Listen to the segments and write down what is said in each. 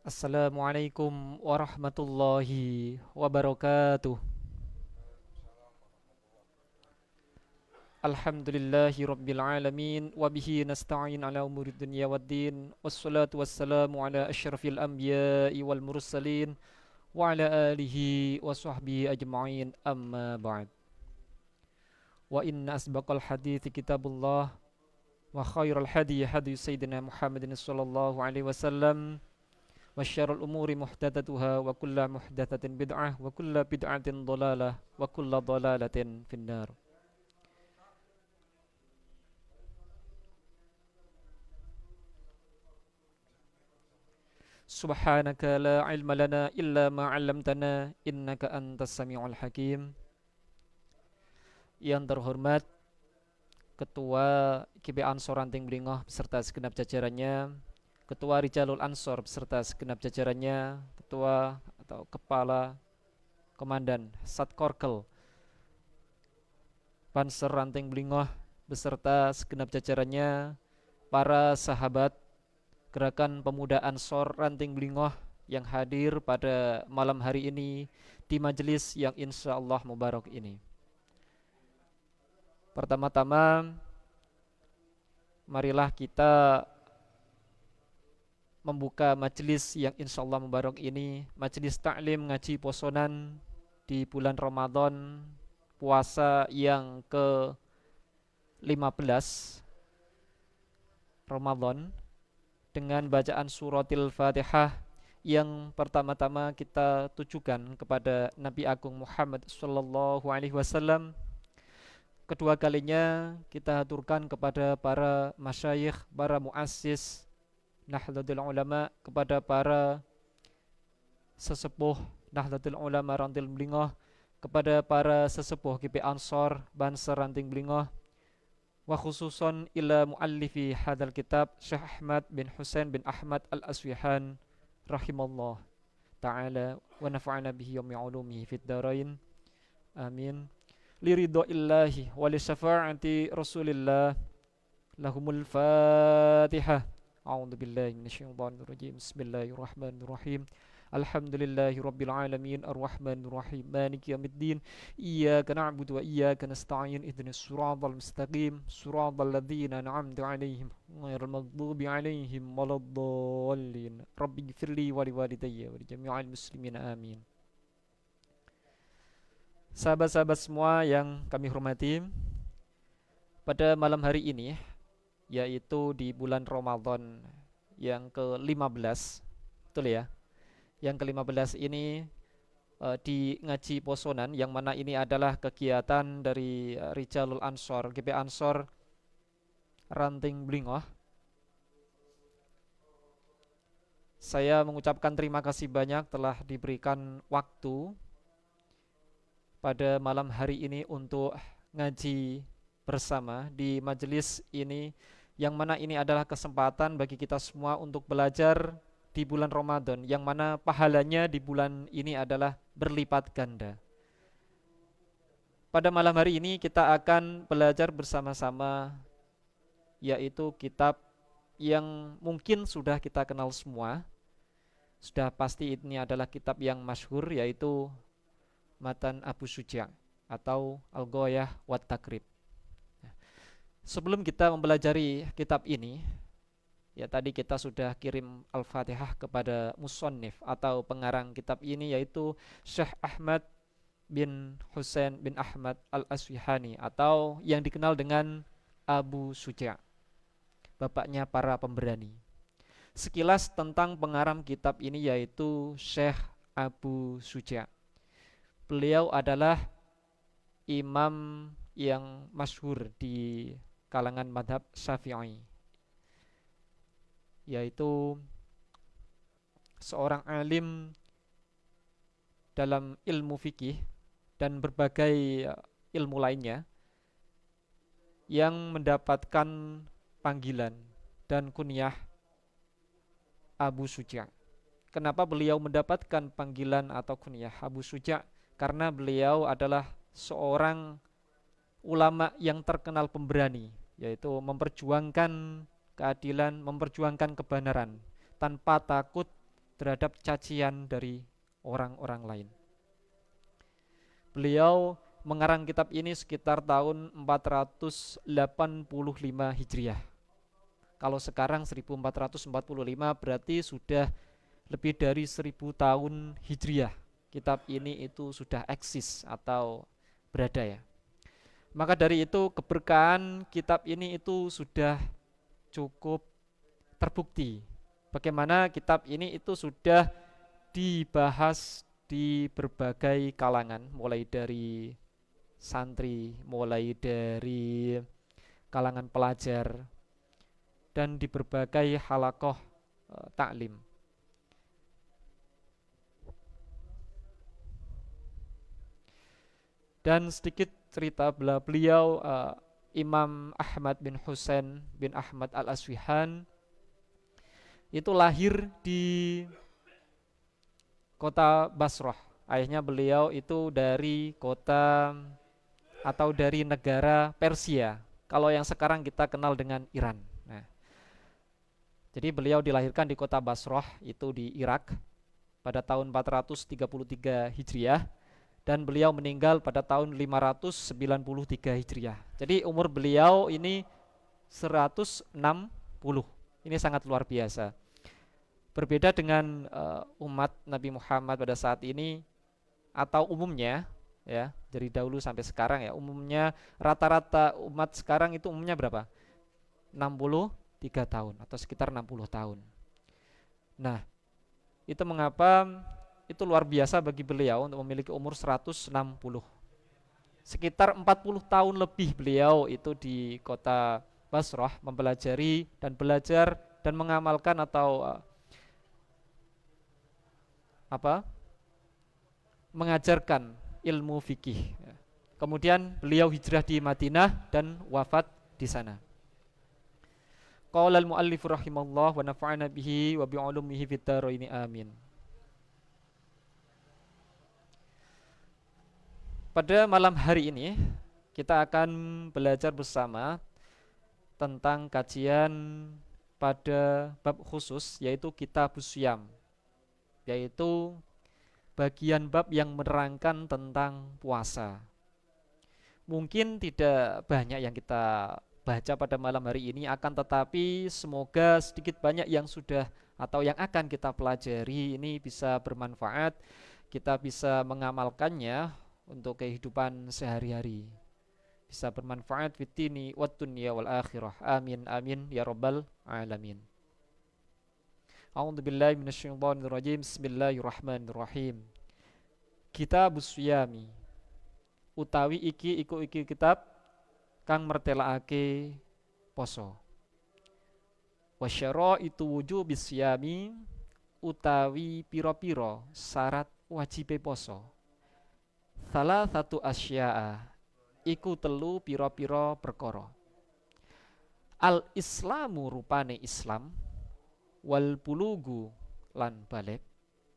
Assalamualaikum warahmatullahi wabarakatuh. Alhamdulillahi rabbil alamin wa bihi nasta'in ala umurid dunya waddin wassalatu wassalamu ala asyrafil anbiya'i wal mursalin wa ala alihi wa sahbihi ajma'in amma ba'd. Wa inna asbaqal hadithi kitabullah wa khairal hadi hadi sayyidina Muhammadin sallallahu alaihi wasallam wa syarrul umuri muhdatsatuha wa kullu muhdatsatin bid'ah wa kullu bid'atin dhalalah wa kullu dhalalatin finnar. Subhanaka la ilma lana illa ma 'allamtana innaka antas samiul hakim. Yang terhormat Ketua KP Ansor Ranting Blingoh beserta segenap jajarannya, Ketua Rijalul Ansor beserta segenap jajarannya, Ketua atau Kepala Komandan Satkorkel Panser Ranting Blingoh beserta segenap jajarannya, para sahabat Gerakan Pemuda Ansor Ranting Blingoh yang hadir pada malam hari ini di majelis yang insya Allah mubarak ini. Pertama-tama, marilah kita membuka majelis yang insya Allah mubarak ini, majelis taklim ngaji posonan di bulan Ramadan, puasa yang ke-15 Ramadan, dengan bacaan suratil Fatihah yang pertama-tama kita tujukan kepada Nabi Agung Muhammad sallallahu alaihi wasallam. Kedua kalinya kita haturkan kepada para masyayikh, para muassis Nahdlatul Ulama, kepada para sesepuh Nahdlatul Ulama Ranting Blingoh, kepada para sesepuh KP Ansor Banser Ranting Blingoh, wa khususon ila muallifi hadal kitab Syekh Ahmad bin Husain bin Ahmad Al-Aswihan rahimallah ta'ala wa nafa'ana bihi wa mi'ulumihi fid darain amin. Liridho illahi wa li syafa'ati rasulillah, lahumul fatihah. A'udzu billahi minasyaitonir rajim. Bismillahirrahmanirrahim. Alhamdulillahi rabbil alamin arrahmanir rahim maliki yaumiddin iyyaka na'budu wa iyyaka nasta'in ihdinas siratal mustaqim siratal ladzina an'amta 'alaihim ghairil maghdubi 'alaihim waladdallin rabbighfirli wa liwalidayya wa lijami'il muslimin amin. Sahabat-sahabat semua yang kami hormati, pada malam hari ini, yaitu di bulan Ramadan yang ke-15, betul ya? Yang ke-15 ini di ngaji posonan, yang mana ini adalah kegiatan dari Rijalul Ansor, GP Ansor Ranting Blingoh. Saya mengucapkan terima kasih banyak telah diberikan waktu pada malam hari ini untuk ngaji bersama di majelis ini, yang mana ini adalah kesempatan bagi kita semua untuk belajar di bulan Ramadan, yang mana pahalanya di bulan ini adalah berlipat ganda. Pada malam hari ini kita akan belajar bersama-sama, yaitu kitab yang mungkin sudah kita kenal semua. Sudah pasti ini adalah kitab yang masyhur, yaitu Matan Abu Suja' atau Al-Ghoyah wat Takrib. Sebelum kita mempelajari kitab ini, ya tadi kita sudah kirim Al-Fatihah kepada musannif atau pengarang kitab ini, yaitu Syekh Ahmad bin Husain bin Ahmad Al-Aswihani atau yang dikenal dengan Abu Suja', bapaknya para pemberani. Sekilas tentang pengarang kitab ini, yaitu Syekh Abu Suja'. Beliau adalah imam yang masyhur di kalangan madhab Syafi'i, yaitu seorang alim dalam ilmu fikih dan berbagai ilmu lainnya, yang mendapatkan panggilan dan kunyah Abu Suja'. Kenapa beliau mendapatkan panggilan atau kunyah Abu Suja'? Karena beliau adalah seorang ulama yang terkenal pemberani, yaitu memperjuangkan keadilan, memperjuangkan kebenaran tanpa takut terhadap cacian dari orang-orang lain. Beliau mengarang kitab ini sekitar tahun 485 Hijriah. Kalau sekarang 1445 berarti sudah lebih dari 1000 tahun Hijriah. Kitab ini itu sudah eksis atau berada ya. Maka dari itu keberkahan kitab ini itu sudah cukup terbukti. Bagaimana kitab ini itu sudah dibahas di berbagai kalangan, mulai dari santri, mulai dari kalangan pelajar, dan di berbagai halaqah taklim. Dan sedikit cerita beliau Imam Ahmad bin Husain bin Ahmad al-Aswihan itu lahir di kota Basrah. Ayahnya beliau itu dari kota atau dari negara Persia. Kalau yang sekarang kita kenal dengan Iran. Nah, jadi beliau dilahirkan di kota Basrah itu di Irak pada tahun 433 Hijriah dan beliau meninggal pada tahun 593 Hijriah. Jadi umur beliau ini 160. Ini sangat luar biasa. Berbeda dengan umat Nabi Muhammad pada saat ini atau umumnya ya, dari dahulu sampai sekarang ya, umumnya rata-rata umat sekarang itu umumnya berapa? 63 tahun atau sekitar 60 tahun. Nah, itu mengapa itu luar biasa bagi beliau untuk memiliki umur 160. Sekitar 40 tahun lebih beliau itu di kota Basrah mempelajari dan belajar dan mengamalkan atau mengajarkan ilmu fikih. Kemudian beliau hijrah di Madinah dan wafat di sana. Qala al-muallif rahimallahu wa nafa'ana bihi wa bi'ulumihi fid dharain amin. Pada malam hari ini kita akan belajar bersama tentang kajian pada bab khusus yaitu Kitabus Syiyam, yaitu bagian bab yang menerangkan tentang puasa. Mungkin tidak banyak yang kita baca pada malam hari ini, akan tetapi semoga sedikit banyak yang sudah atau yang akan kita pelajari ini bisa bermanfaat, kita bisa mengamalkannya untuk kehidupan sehari-hari, bisa bermanfaat fitini wad dunya wal akhirah. Amin amin ya rabbal alamin. A'udzubillahi minasyaitonir rajim. Bismillahirrahmanirrahim. Kitabus Syiyami utawi iki kitab kang mertelakake poso. Wasyara itu wujubis syiyami utawi piro-piro syarat wajibe poso. Salah satu asya'a iku telu piro-piro perkara. Al Islamu rupane Islam, wal bulugu lan balik,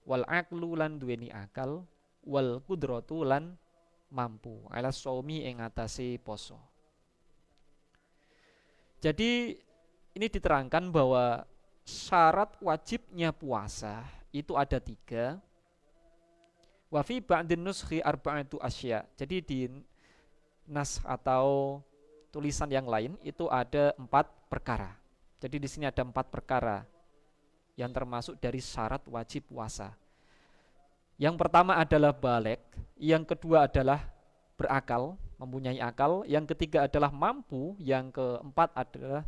wal aqlu lan duweni akal, wal kudratu lan mampu ala shaumi ing atase poso. Jadi ini diterangkan bahwa syarat wajibnya puasa itu ada 3. Wa fi ba'din nuskhi arba'atu asya. Jadi di nas atau tulisan yang lain itu ada 4 perkara. Jadi di sini ada 4 perkara yang termasuk dari syarat wajib puasa. Yang pertama adalah balik, yang kedua adalah berakal, mempunyai akal, yang ketiga adalah mampu, yang keempat adalah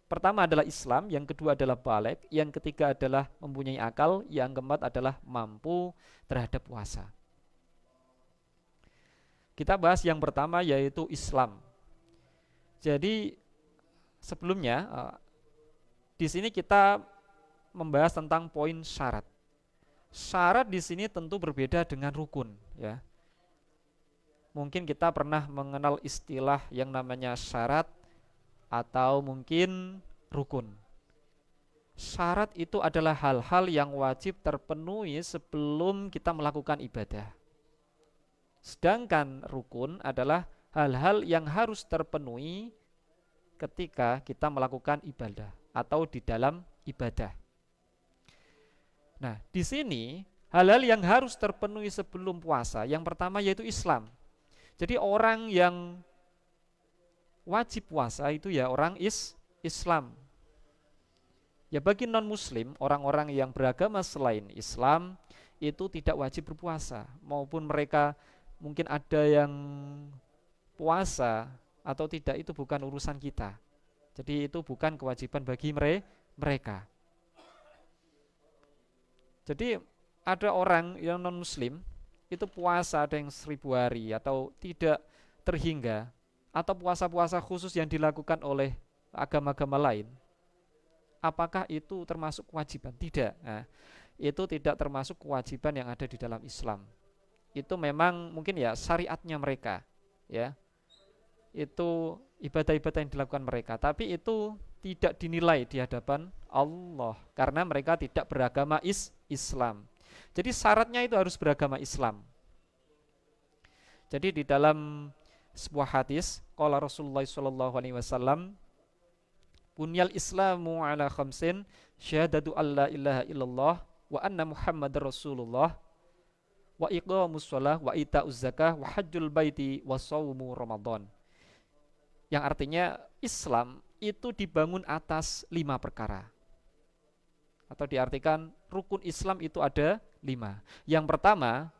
pertama adalah Islam, yang kedua adalah balik, yang ketiga adalah mempunyai akal, yang keempat adalah mampu terhadap puasa. Kita bahas yang pertama yaitu Islam. Jadi sebelumnya di sini kita membahas tentang poin syarat. Syarat di sini tentu berbeda dengan rukun, ya. Mungkin kita pernah mengenal istilah yang namanya syarat atau mungkin rukun. Syarat itu adalah hal-hal yang wajib terpenuhi sebelum kita melakukan ibadah. Sedangkan rukun adalah hal-hal yang harus terpenuhi ketika kita melakukan ibadah atau di dalam ibadah. Nah, di sini hal-hal yang harus terpenuhi sebelum puasa, yang pertama yaitu Islam. Jadi orang yang wajib puasa itu ya orang Islam. Ya bagi non-muslim, orang-orang yang beragama selain Islam itu tidak wajib berpuasa, maupun mereka mungkin ada yang puasa atau tidak itu bukan urusan kita. Jadi itu bukan kewajiban bagi mereka. Jadi ada orang yang non-muslim itu puasa ada yang 1000 hari atau tidak terhingga, atau puasa-puasa khusus yang dilakukan oleh agama-agama lain. Apakah itu termasuk kewajiban? Tidak. Nah, itu tidak termasuk kewajiban yang ada di dalam Islam. Itu memang mungkin ya syariatnya mereka, ya. Itu ibadah-ibadah yang dilakukan mereka, tapi itu tidak dinilai di hadapan Allah karena mereka tidak beragama Islam. Jadi syaratnya itu harus beragama Islam. Jadi di dalam sebuah hadis, qala Rasulullah sallallahu alaihi wasallam, bunyal Islamu ala khamsin, syahadatu alla ilaha illallah wa anna Muhammadar Rasulullah wa iqamus shalah wa ita'uz zakah wa hajjul baiti wa shaumu Ramadan. Yang artinya Islam itu dibangun atas 5 perkara. Atau diartikan rukun Islam itu ada 5. Yang pertama,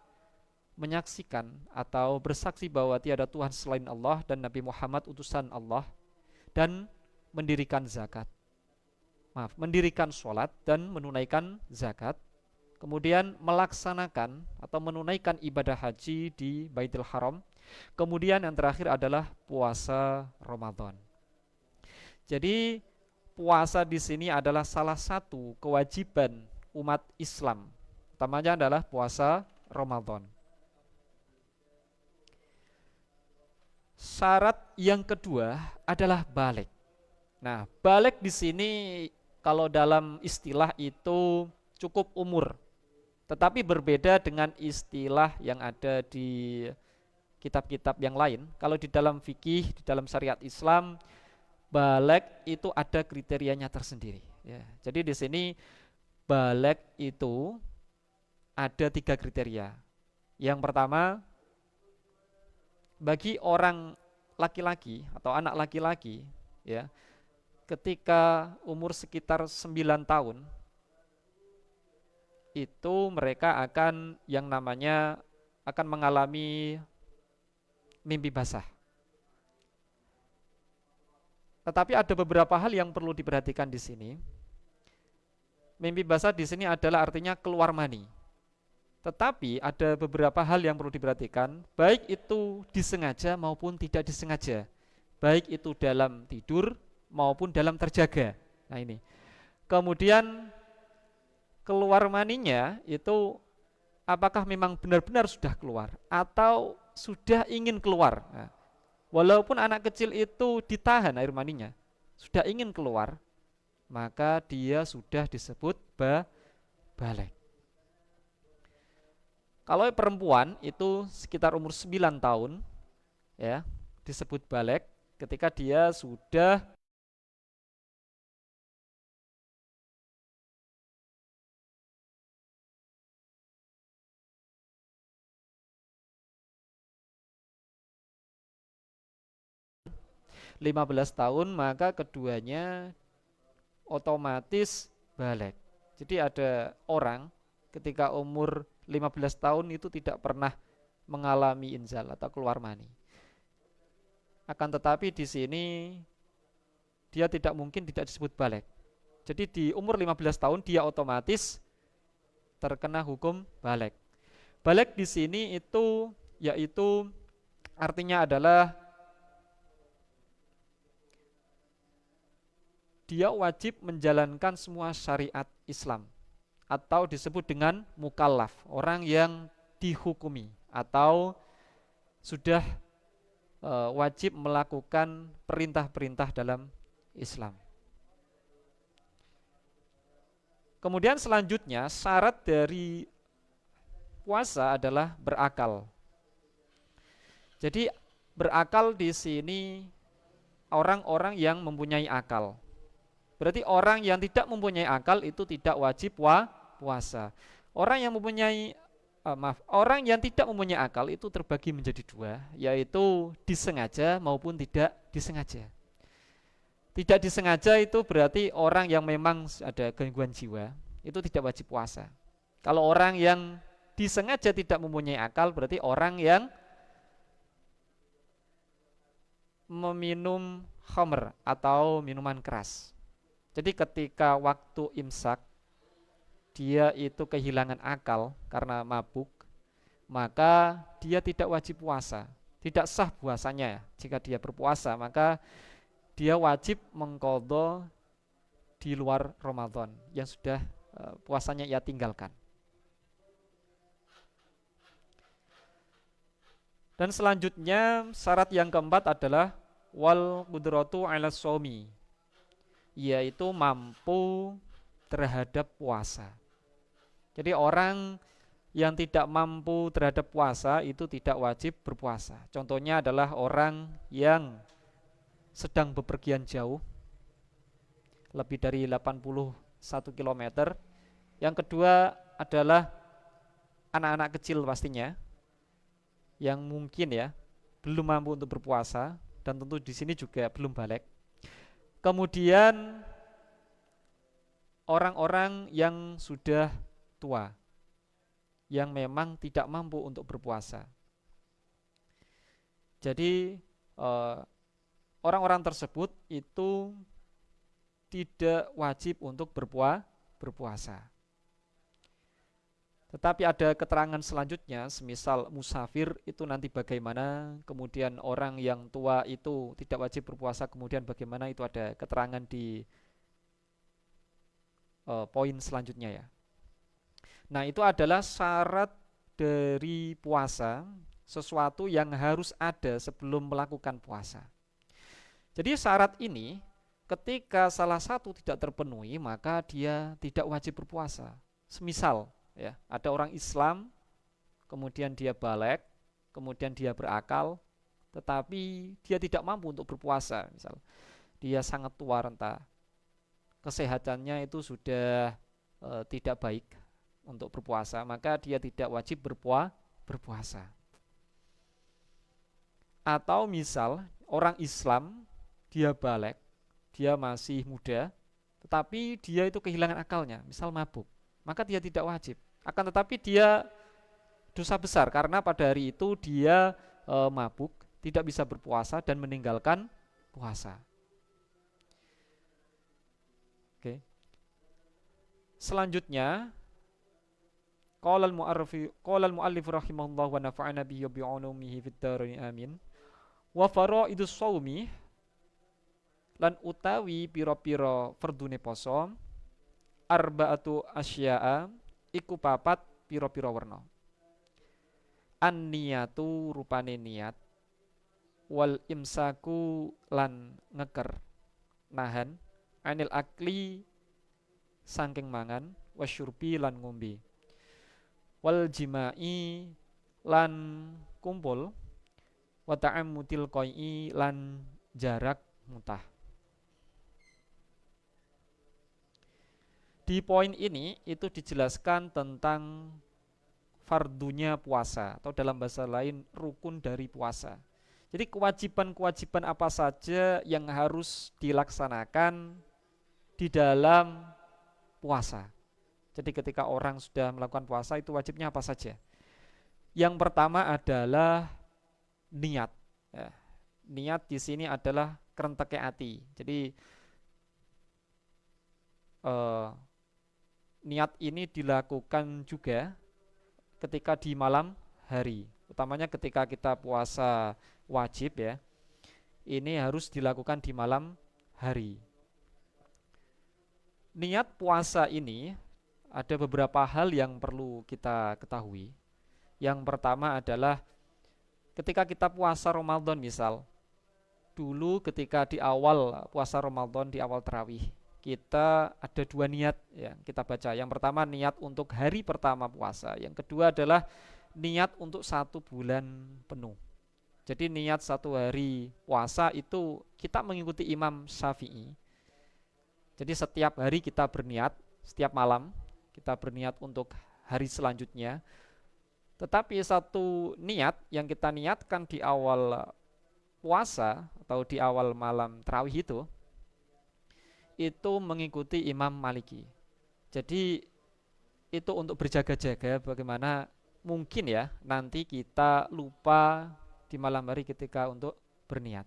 menyaksikan atau bersaksi bahwa tiada Tuhan selain Allah dan Nabi Muhammad utusan Allah, dan mendirikan zakat. Mendirikan sholat dan menunaikan zakat. Kemudian melaksanakan atau menunaikan ibadah haji di Baitul Haram. Kemudian yang terakhir adalah puasa Ramadan. Jadi puasa di sini adalah salah satu kewajiban umat Islam. Utamanya adalah puasa Ramadan. Syarat yang kedua adalah balik. Nah, balik di sini kalau dalam istilah itu cukup umur. Tetapi berbeda dengan istilah yang ada di kitab-kitab yang lain. Kalau di dalam fikih, di dalam syariat Islam, balik itu ada kriterianya tersendiri. Ya, jadi di sini balik itu ada 3 kriteria. Yang pertama, bagi orang laki-laki atau anak laki-laki, ya, ketika umur sekitar 9 tahun, itu mereka akan yang namanya akan mengalami mimpi basah. Tetapi ada beberapa hal yang perlu diperhatikan di sini. Mimpi basah di sini adalah artinya keluar mani. Tetapi ada beberapa hal yang perlu diperhatikan, baik itu disengaja maupun tidak disengaja. Baik itu dalam tidur maupun dalam terjaga. Nah ini. Kemudian keluar maninya itu apakah memang benar-benar sudah keluar atau sudah ingin keluar. Nah, walaupun anak kecil itu ditahan air maninya, sudah ingin keluar, maka dia sudah disebut balik. Kalau perempuan itu sekitar umur 9 tahun, ya, disebut balik ketika dia sudah 15 tahun, maka keduanya otomatis balik. Jadi ada orang ketika umur 15 tahun itu tidak pernah mengalami inzal atau keluar mani. Akan tetapi di sini dia tidak mungkin tidak disebut balik. Jadi di umur 15 tahun dia otomatis terkena hukum balik. Balik di sini itu yaitu artinya adalah dia wajib menjalankan semua syariat Islam, atau disebut dengan mukallaf, orang yang dihukumi atau sudah wajib melakukan perintah-perintah dalam Islam. Kemudian selanjutnya syarat dari puasa adalah berakal. Jadi berakal di sini orang-orang yang mempunyai akal. Berarti orang yang tidak mempunyai akal itu tidak wajib puasa. Orang yang mempunyai orang yang tidak mempunyai akal itu terbagi menjadi dua, yaitu disengaja maupun tidak disengaja. Tidak disengaja itu berarti orang yang memang ada gangguan jiwa, itu tidak wajib puasa. Kalau orang yang disengaja tidak mempunyai akal, berarti orang yang meminum khamr atau minuman keras. Jadi ketika waktu imsak dia itu kehilangan akal karena mabuk, maka dia tidak wajib puasa. Tidak sah puasanya. Jika dia berpuasa, maka dia wajib mengqadha di luar Ramadan yang sudah puasanya ia tinggalkan. Dan selanjutnya syarat yang keempat adalah wal qudratu 'ala shaumi, yaitu mampu terhadap puasa. Jadi orang yang tidak mampu terhadap puasa itu tidak wajib berpuasa. Contohnya adalah orang yang sedang bepergian jauh lebih dari 81 km. Yang kedua adalah anak-anak kecil pastinya yang mungkin ya belum mampu untuk berpuasa, dan tentu di sini juga belum balik. Kemudian orang-orang yang sudah tua yang memang tidak mampu untuk berpuasa. Jadi orang-orang tersebut itu tidak wajib untuk berpuasa. Tetapi ada keterangan selanjutnya, semisal musafir itu nanti bagaimana, kemudian orang yang tua itu tidak wajib berpuasa, kemudian bagaimana, itu ada keterangan di poin selanjutnya ya. Nah, itu adalah syarat dari puasa, sesuatu yang harus ada sebelum melakukan puasa. Jadi syarat ini ketika salah satu tidak terpenuhi, maka dia tidak wajib berpuasa. Semisal ya, ada orang Islam, kemudian dia balik, kemudian dia berakal, tetapi dia tidak mampu untuk berpuasa. Misal dia sangat tua renta, kesehatannya itu sudah tidak baik untuk berpuasa, maka dia tidak wajib berpuasa. Atau misal orang Islam, dia balik, dia masih muda, tetapi dia itu kehilangan akalnya, misal mabuk, maka dia tidak wajib. Akan tetapi dia dosa besar karena pada hari itu dia mabuk, tidak bisa berpuasa dan meninggalkan puasa. Oke. Selanjutnya, qala al-mu'allif rahimahullah wa nafa'ana bihi wa bi'ulumihi fid dharain amin. Wa faraidus shaumi, lan utawi pira-pira fardune poso, arba'atu asya'a, iku papat pira-pira werna. An-niyatu rupane niat, wal imsaku lan ngeker nahan, anil akli saking mangan, wasyurbi lan ngombe, wal jima'i lan kumpul, wa ta'ammutil qai'i lan jarak mutah. Di poin ini itu dijelaskan tentang fardunya puasa, atau dalam bahasa lain rukun dari puasa. Jadi kewajiban-kewajiban apa saja yang harus dilaksanakan di dalam puasa. Jadi ketika orang sudah melakukan puasa itu wajibnya apa saja? Yang pertama adalah niat. Ya, niat di sini adalah kerenteke ati. Jadi niat ini dilakukan juga ketika di malam hari, utamanya ketika kita puasa wajib ya. Ini harus dilakukan di malam hari. Niat puasa ini ada beberapa hal yang perlu kita ketahui. Yang pertama adalah ketika kita puasa Ramadan misal, dulu ketika di awal puasa Ramadan, di awal tarawih, kita ada dua niat yang kita baca. Yang pertama niat untuk hari pertama puasa, yang kedua adalah niat untuk 1 bulan penuh. Jadi niat 1 hari puasa itu kita mengikuti Imam Syafi'i. Jadi setiap hari kita berniat, setiap malam kita berniat untuk hari selanjutnya. Tetapi satu niat yang kita niatkan di awal puasa atau di awal malam tarawih itu mengikuti Imam Maliki. Jadi itu untuk berjaga-jaga bagaimana mungkin ya nanti kita lupa di malam hari ketika untuk berniat.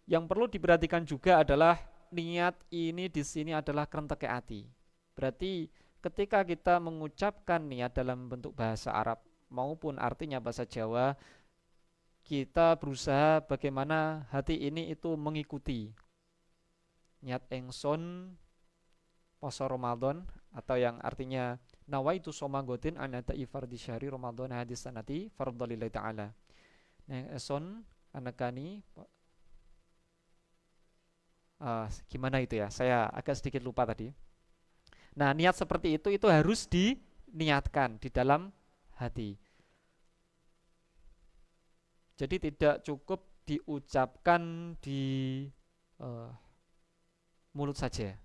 Yang perlu diperhatikan juga adalah niat ini di sini adalah kerenteke ati. Berarti ketika kita mengucapkan niat dalam bentuk bahasa Arab maupun artinya bahasa Jawa, kita berusaha bagaimana hati ini itu mengikuti niat engson poso Ramadan, atau yang artinya nawaitu somanggotin anata ifardhi syahri Ramadan hadis sanati fardhalillahi ta'ala. Nah, engson anakani gimana itu ya? Saya agak sedikit lupa tadi. Nah, niat seperti itu harus diniatkan di dalam hati. Jadi tidak cukup diucapkan di mulut saja.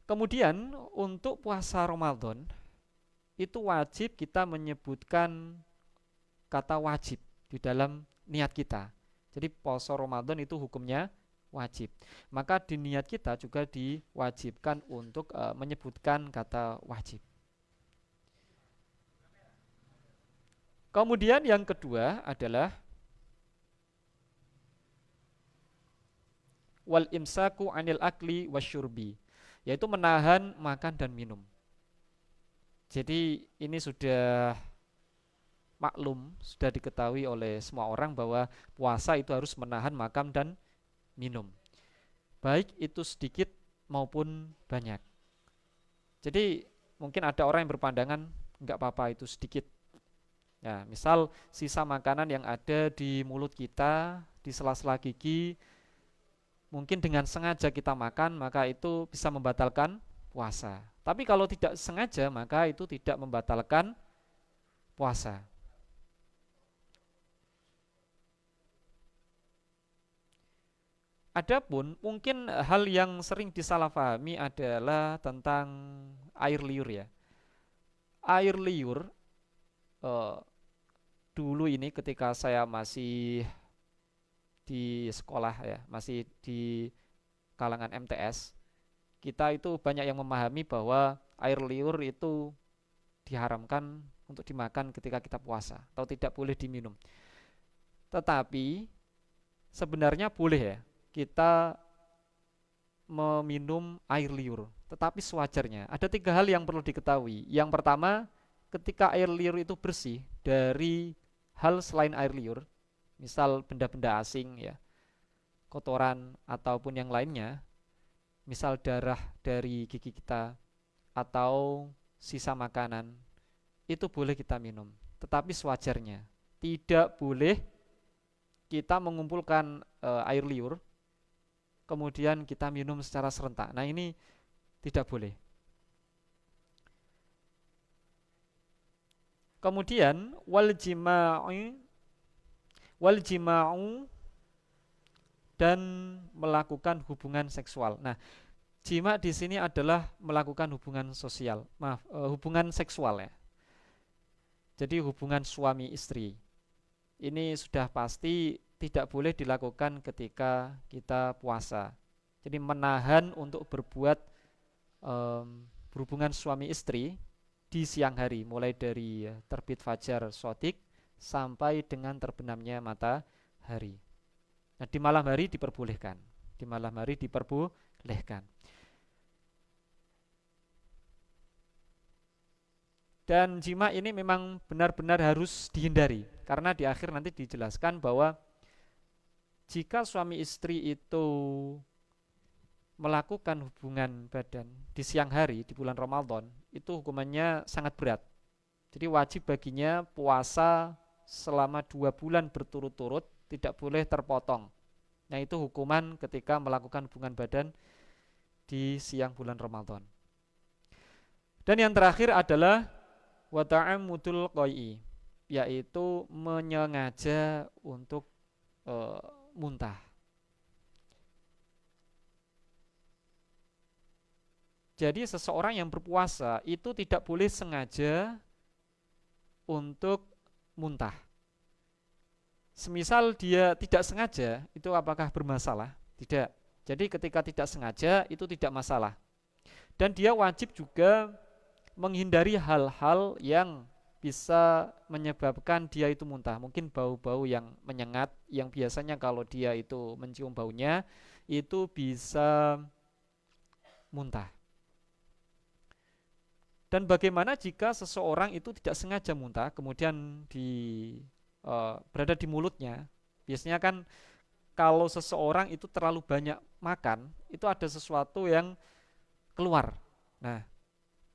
Kemudian untuk puasa Ramadan itu wajib kita menyebutkan kata wajib di dalam niat kita. Jadi puasa Ramadan itu hukumnya wajib. Maka di niat kita juga diwajibkan untuk menyebutkan kata wajib. Kemudian yang kedua adalah wal imsaku anil akli wasyurbi, yaitu menahan makan dan minum. Jadi ini sudah maklum, sudah diketahui oleh semua orang bahwa puasa itu harus menahan makan dan minum, baik itu sedikit maupun banyak. Jadi mungkin ada orang yang berpandangan enggak apa-apa itu sedikit. Ya, misal sisa makanan yang ada di mulut kita, di sela-sela gigi, mungkin dengan sengaja kita makan, maka itu bisa membatalkan puasa. Tapi kalau tidak sengaja, maka itu tidak membatalkan puasa. Adapun mungkin hal yang sering disalahpahami adalah tentang air liur ya. Air liur eh, dulu ini ketika saya masih di sekolah ya, masih di kalangan MTS, kita itu banyak yang memahami bahwa air liur itu diharamkan untuk dimakan ketika kita puasa atau tidak boleh diminum. Tetapi sebenarnya boleh ya kita meminum air liur, tetapi sewajarnya. Ada 3 hal yang perlu diketahui. Yang pertama, ketika air liur itu bersih dari hal selain air liur, misal benda-benda asing ya, kotoran ataupun yang lainnya, misal darah dari gigi kita atau sisa makanan, itu boleh kita minum, tetapi sewajarnya. Tidak boleh kita mengumpulkan air liur kemudian kita minum secara serentak. Nah, ini tidak boleh. Kemudian wal jima'u dan melakukan hubungan seksual. Nah, jima di sini adalah melakukan hubungan sosial, hubungan seksual ya. Jadi hubungan suami istri. Ini sudah pasti tidak boleh dilakukan ketika kita puasa. Jadi menahan untuk berbuat berhubungan suami istri di siang hari, mulai dari terbit fajar shodiq sampai dengan terbenamnya matahari. Nah, di malam hari diperbolehkan. Di malam hari diperbolehkan. Dan jima ini memang benar-benar harus dihindari, karena di akhir nanti dijelaskan bahwa jika suami istri itu melakukan hubungan badan di siang hari di bulan Ramadan, itu hukumannya sangat berat. Jadi wajib baginya puasa selama 2 bulan berturut-turut, tidak boleh terpotong. Nah, itu hukuman ketika melakukan hubungan badan di siang bulan Ramadan. Dan yang terakhir adalah wa ta'ammudul qai'i, yaitu menyengaja untuk muntah. Jadi seseorang yang berpuasa itu tidak boleh sengaja untuk muntah. Semisal dia tidak sengaja, itu apakah bermasalah? Tidak. Jadi ketika tidak sengaja itu tidak masalah. Dan dia wajib juga menghindari hal-hal yang bisa menyebabkan dia itu muntah. Mungkin bau-bau yang menyengat, yang biasanya kalau dia itu mencium baunya itu bisa muntah. Dan bagaimana jika seseorang itu tidak sengaja muntah, kemudian berada di mulutnya? Biasanya kan kalau seseorang itu terlalu banyak makan, itu ada sesuatu yang keluar. Nah,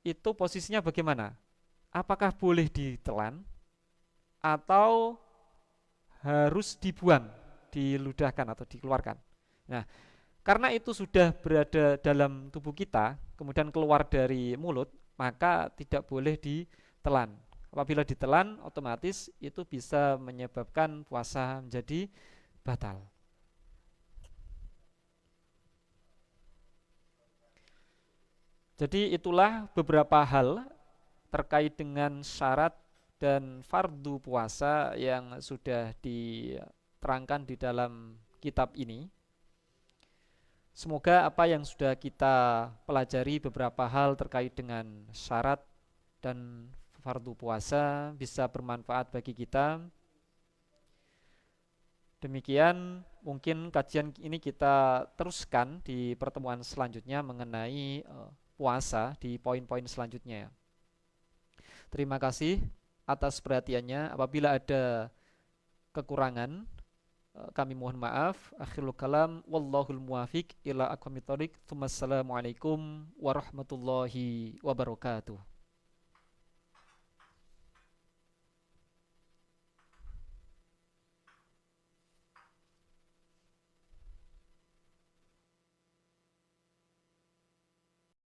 itu posisinya bagaimana? Apakah boleh ditelan atau harus dibuang, diludahkan atau dikeluarkan? Nah, karena itu sudah berada dalam tubuh kita, kemudian keluar dari mulut, maka tidak boleh ditelan. Apabila ditelan, otomatis itu bisa menyebabkan puasa menjadi batal. Jadi itulah beberapa hal terkait dengan syarat dan fardu puasa yang sudah diterangkan di dalam kitab ini. Semoga apa yang sudah kita pelajari beberapa hal terkait dengan syarat dan fardu puasa bisa bermanfaat bagi kita. Demikian mungkin kajian ini kita teruskan di pertemuan selanjutnya mengenai puasa di poin-poin selanjutnya. Terima kasih atas perhatiannya. Apabila ada kekurangan, kami mohon maaf. Akhirul kalam, wallahul muwafiq ila aqwamit thoriq. Assalamualaikum warahmatullahi wabarakatuh.